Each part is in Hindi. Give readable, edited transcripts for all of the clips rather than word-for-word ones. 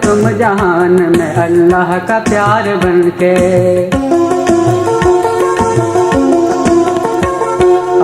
तुम जहान में अल्लाह का प्यार बनके।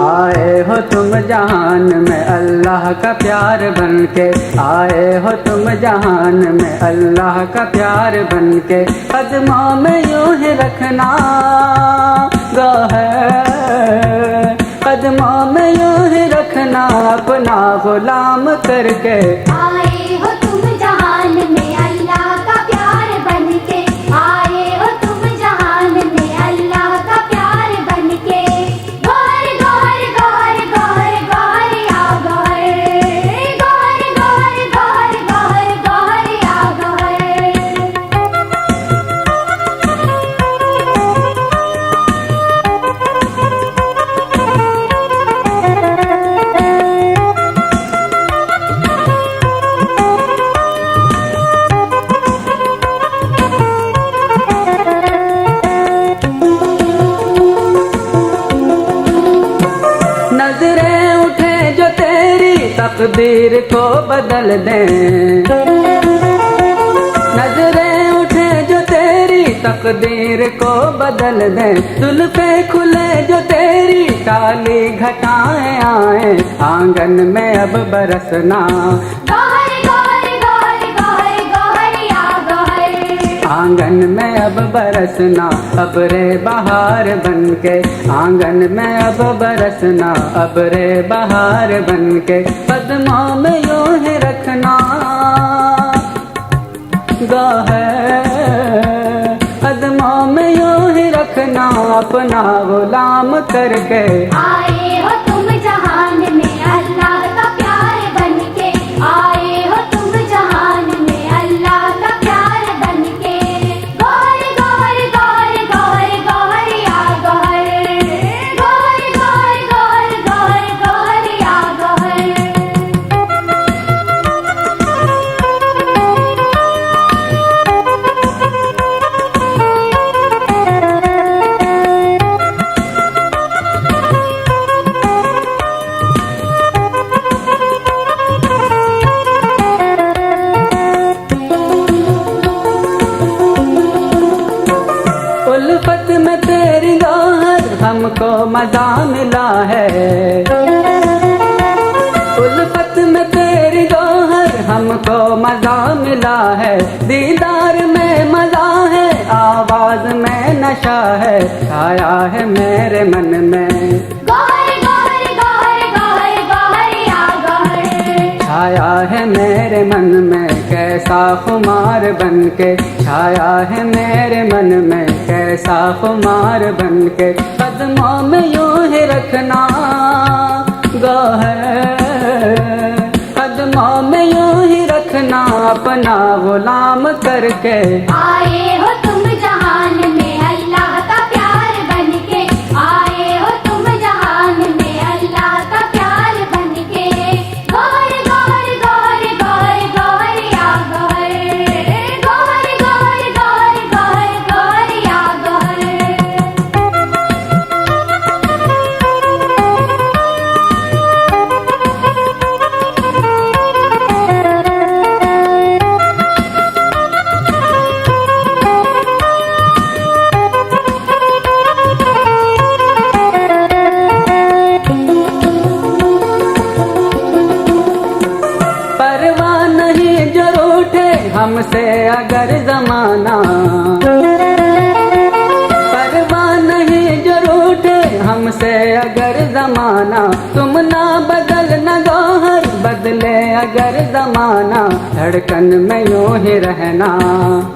आए हो तुम जहान में अल्लाह का प्यार बनके। आए हो तुम जहान में अल्लाह का प्यार बनके। कदमों में यूं ही रखना गौहर, कदमों में यूं ही रखना अपना गुलाम करके। आए हो तुम जहान में अल्लाह का प्यार बनके। आए हो तुम जहान में अल्लाह का प्यार बनके। गौर गौर गौर गौर गौर या गौर, गौर गौर गौर गौर गौर या नजरें उठे जो तेरी तकदीर को बदल दें। नजरें उठे जो तेरी तकदीर को बदल दें। जुल्फे खुले जो तेरी काली घटाएं आए आंगन में अब बरसना। गौर गौर गौर गौर गौर या गौर, आंगन में अब बरसना अबरे बहार बनके। आंगन में अब बरसना अबरे बहार बनके। कदमों में यूं ही रखना गौहर, कदमों में यूं ही रखना अपना गुलाम करके। आए हो तुम जहान में अल्लाह का प्यार बनके। आए हो तुम जहान में अल्लाह का प्यार बनके। गौर गौर गौर गौर गौर या गौर, गौर गौर गौर गौर गौर या गौर। उल्फत में तेरी गौहर हमको मजा मिला है। उल्फत में तेरी गौहर हमको मजा मिला है। दीदार में मजा है, आवाज में नशा है, छाया है मेरे मन में। गौर गौर गौर गौर गौर या गौर, छाया है मेरे मन में कैसा खुमार बनके। छाया है मेरे मन में कैसा खुमार बनके। कदमों में यूं ही रखना गौहर, कदमों में यूं ही रखना अपना गुलाम करके। आए हो तुम जहान में अल्लाह का प्यार बनके। आए हो तुम जहान में अल्लाह का प्यार बनके। गौर गौर गौर गौर गौर या गौर, गौर गौर गौर गौर गौर या गौर। परवाह नहीं जो रूठे हमसे अगर जमाना। परवाह नहीं जो रूठे हमसे अगर जमाना। तुम ना बदल न गौहर बदले अगर जमाना। धड़कन में यूं ही रहना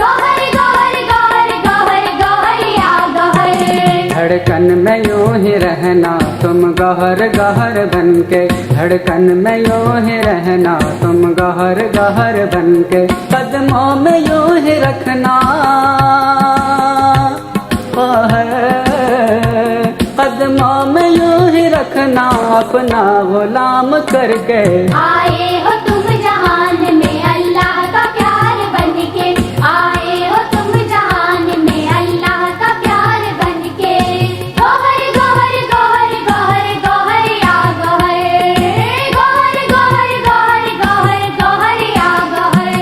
गौर गौर गौर गौर गौर या गौर, धड़कन में यूं ही रहना तुम गहर गहर बनके। धड़कन में यूं ही रहना तुम गहर गहर बनके। कदमों में यूं ही रखना गहर, कदमों में यूं ही रखना अपना गुलाम करके। आए हो तुम जहान में अल्लाह का प्यार बनके। आए हो तुम जहान में अल्लाह का प्यार बनके। गौहर गौहर गौहर गौहर गौहर या गौहर, गौहर गौहर गौहर गौहर गौहर या गौहर।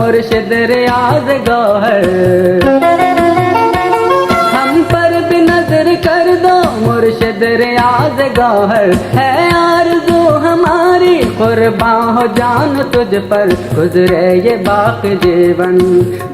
मुर्शिद रियाज गौहर। हम पर भी नजर कर दो मुर्शिद रियाज गौहर। है आरज़ू हमारी कुर्बान हो जान तुझ पर, गुजरे ये बाकी जीवन।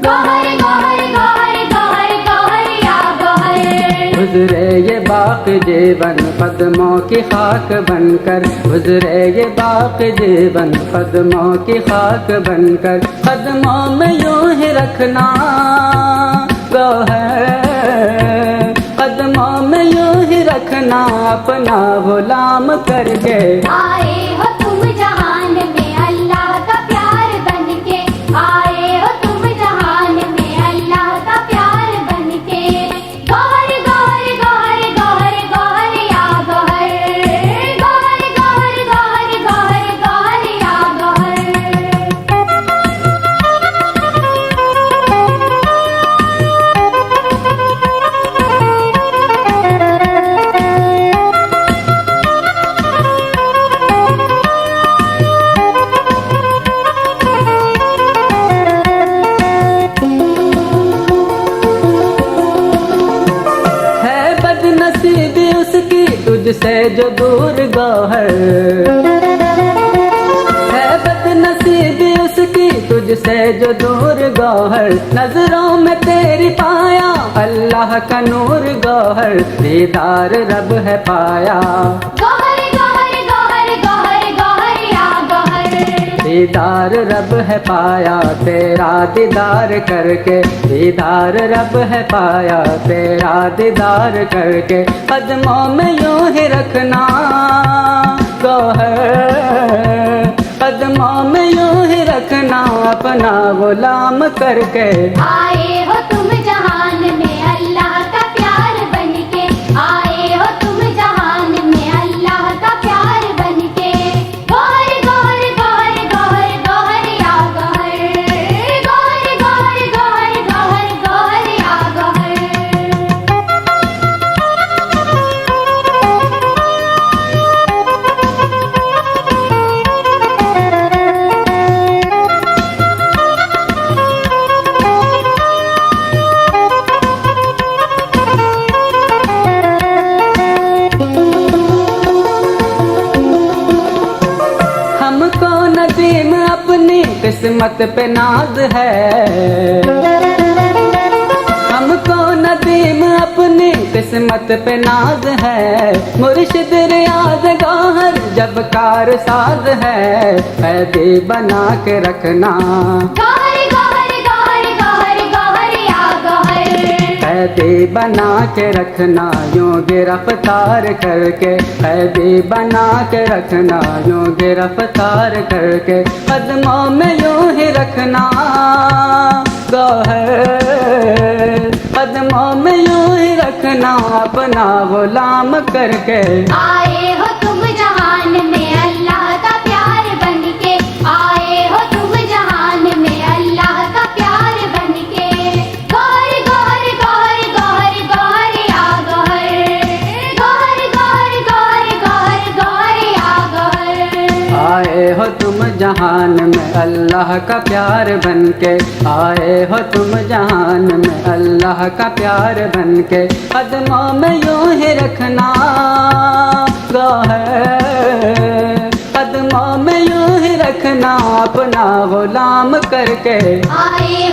गौहर गौहर गौहर गौहर गौहर या गौहर। गुजरे ये बाकी जीवन कदमों की खाक बनकर, गुजरे ये बाकी जीवन कदमों की खाक बनकर। कदमों में यूं ही रखना गौहर, कदमों में यूं ही रखना अपना गुलाम करके। आए हो तुम जहान में अल्लाह का प्यार बनके, आए हो तुम जहान में अल्लाह का प्यार बनके। गौहर गौहर गौहर गौहर गौहर या गौहर। गौहर गौहर गौहर गौहर गौहर या तुझसे जो दूर गौहर। है बदनसीबी उसकी तुझसे जो दूर गौहर। नजरों में तेरी पाया अल्लाह का नूर गौहर, दीदार रब है पाया। गौहर गौहर गौहर गौहर गौहर या गौहर। दीदार रब है पाया तेरा दीदार करके, दीदार रब है पाया तेरा दीदार करके। कदमों में यूं ही रखना गौहर, कदमों में यूं ही रखना अपना गुलाम करके। आए हो तुम जहान में अल्लाह का प्यार बनके, आए हो तुम जहान में अल्लाह का प्यार बनके। गौहर गौहर गौहर गौहर गौहर या गौहर। गौहर गौहर गौहर गौहर गौहर या गौहर। हमको नदीम अपनी किस्मत पे नाज है, हमको नदीम अपनी किस्मत पे नाज है। मुर्शिद रियाज गौहर जब कार साज है, कैदी बना के रखना। गौहर गौहर गौहर गौहर गौहर या गौहर। कैदी बना के रखना यूं गिरफ्तार करके, कैदी बना के रखना यूं गिरफ्तार करके। कदमों में यूं ही रखना गौहर, कदमों में यूं ही रखना अपना गुलाम करके। आए हो तुम जहान में अल्लाह का प्यार बनके, आए हो तुम जहान में अल्लाह का प्यार बनके। गौहर गौहर गौहर गौहर गौहर या गौहर। गौहर गौहर गौहर गौहर गौहर या गौहर। आए हो तुम जहान में अल्लाह का प्यार बनके, आए हो तुम जहान में अल्लाह का प्यार बनके। कदमों में यूं ही रखना गौहर, कदमों में यूं ही रखना अपना गुलाम करके। आए